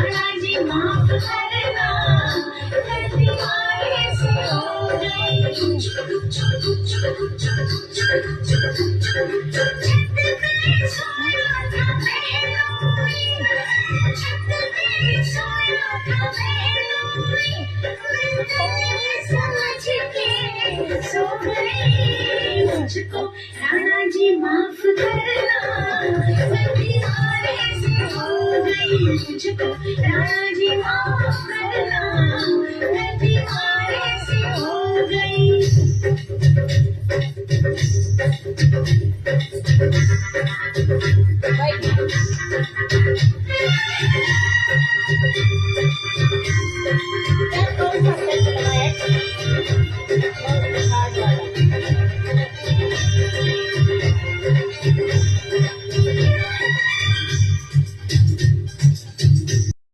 राणा जी माफ करना, मैं दीवाने से हो गई। छत पे सोया था महनूरी, छत पे सोया था महनूरी, मैं तुझे समझ के सो गई। मुझको राणा जी माफ करना, मैं दीवाने से हो गई। मुझको राणा जी माफ करना, मैं दीवाने से हो गई।